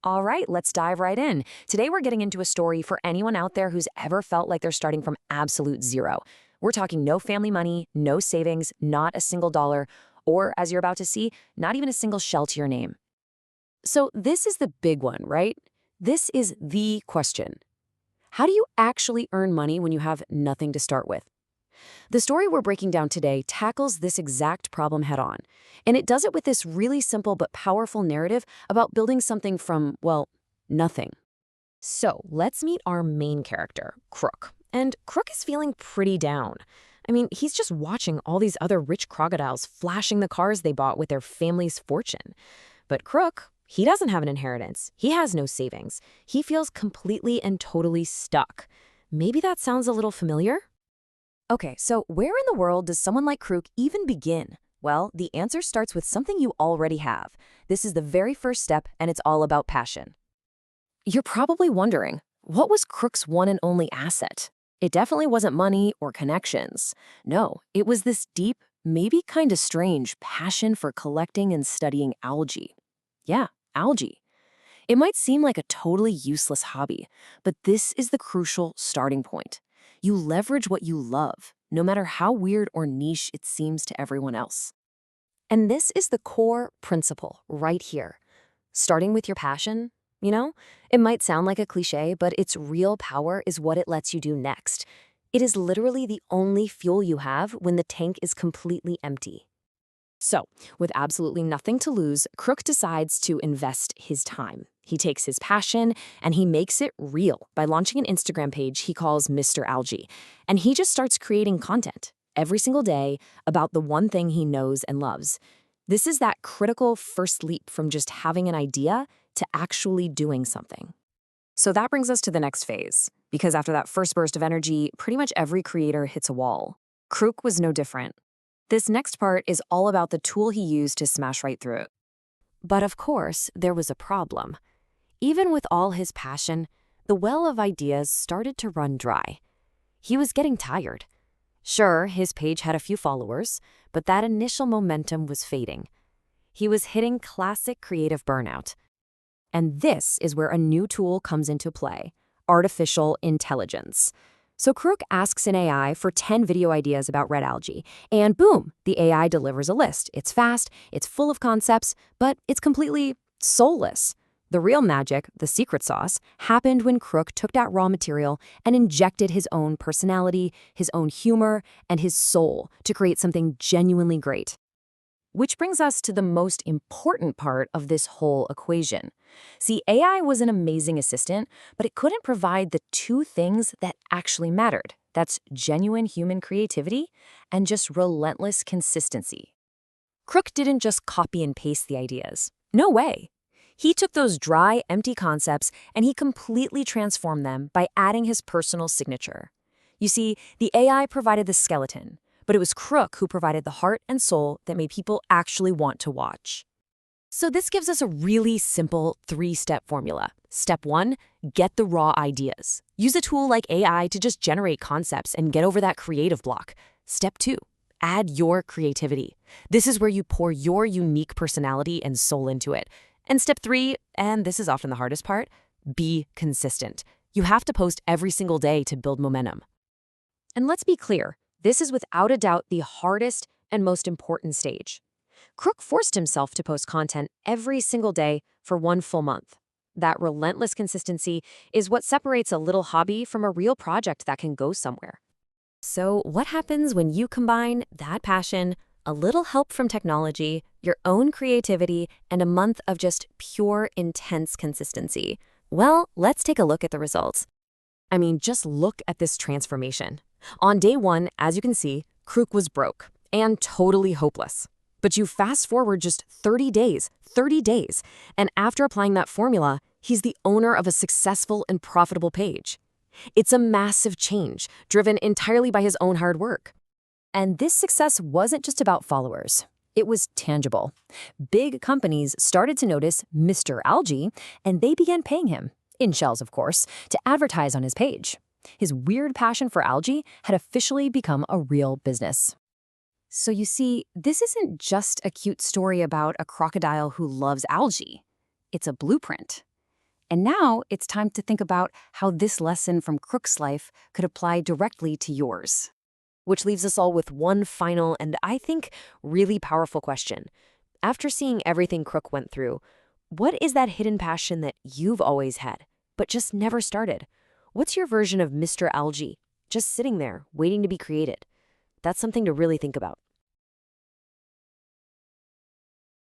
All right, let's dive right in. Today, we're getting into a story for anyone out there who's ever felt like they're starting from absolute zero. We're talking no family money, no savings, not a single dollar, or, as you're about to see, not even a single shell to your name. So, this is the big one, right? This is the question. How do you actually earn money when you have nothing to start with? The story we're breaking down today tackles this exact problem head on, and it does it with this really simple but powerful narrative about building something from, well, nothing. So let's meet our main character, Crook. And Crook is feeling pretty down. I mean, he's just watching all these other rich crocodiles flashing the cars they bought with their family's fortune. But Crook, he doesn't have an inheritance. He has no savings. He feels completely and totally stuck. Maybe that sounds a little familiar? Okay, so where in the world does someone like Crook even begin? Well, the answer starts with something you already have. This is the very first step, and it's all about passion. You're probably wondering, what was Crook's one and only asset? It definitely wasn't money or connections. No, it was this deep, maybe kind of strange passion for collecting and studying algae. Yeah, algae. It might seem like a totally useless hobby, but this is the crucial starting point. You leverage what you love, no matter how weird or niche it seems to everyone else. And this is the core principle right here. Starting with your passion, it might sound like a cliche, but its real power is what it lets you do next. It is literally the only fuel you have when the tank is completely empty. So, with absolutely nothing to lose, Crook decides to invest his time. He takes his passion and he makes it real by launching an Instagram page he calls Mr. Algae. And he just starts creating content every single day about the one thing he knows and loves. This is that critical first leap from just having an idea to actually doing something. So that brings us to the next phase, because after that first burst of energy, pretty much every creator hits a wall. Crook was no different. This next part is all about the tool he used to smash right through it. But of course, there was a problem. Even with all his passion, the well of ideas started to run dry. He was getting tired. Sure, his page had a few followers, but that initial momentum was fading. He was hitting classic creative burnout. And this is where a new tool comes into play: artificial intelligence. So Crook asks an AI for 10 video ideas about red algae, and boom, the AI delivers a list. It's fast, it's full of concepts, but it's completely soulless. The real magic, the secret sauce, happened when Crook took that raw material and injected his own personality, his own humor, and his soul to create something genuinely great. Which brings us to the most important part of this whole equation. See, AI was an amazing assistant, but it couldn't provide the two things that actually mattered. That's genuine human creativity and just relentless consistency. Crook didn't just copy and paste the ideas. No way. He took those dry, empty concepts and he completely transformed them by adding his personal signature. You see, the AI provided the skeleton, but it was Crook who provided the heart and soul that made people actually want to watch. So this gives us a really simple 3-step formula. Step 1, get the raw ideas. Use a tool like AI to just generate concepts and get over that creative block. Step 2, add your creativity. This is where you pour your unique personality and soul into it. And step 3, and this is often the hardest part, be consistent. You have to post every single day to build momentum. And let's be clear, this is without a doubt the hardest and most important stage. Crook forced himself to post content every single day for 1 full month. That relentless consistency is what separates a little hobby from a real project that can go somewhere. So what happens when you combine that passion, a little help from technology, your own creativity, and a month of just pure, intense consistency? Well, let's take a look at the results. I mean, just look at this transformation. On day 1, as you can see, Crook was broke and totally hopeless. But you fast forward just 30 days, and after applying that formula, he's the owner of a successful and profitable page. It's a massive change, driven entirely by his own hard work. And this success wasn't just about followers. It was tangible. Big companies started to notice Mr. Algae, and they began paying him, in shells of course, to advertise on his page. His weird passion for algae had officially become a real business. So you see, this isn't just a cute story about a crocodile who loves algae. It's a blueprint. And now it's time to think about how this lesson from Crook's life could apply directly to yours. Which leaves us all with one final and I think really powerful question. After seeing everything Crook went through, what is that hidden passion that you've always had, but just never started? What's your version of Mr. Algae, just sitting there, waiting to be created? That's something to really think about.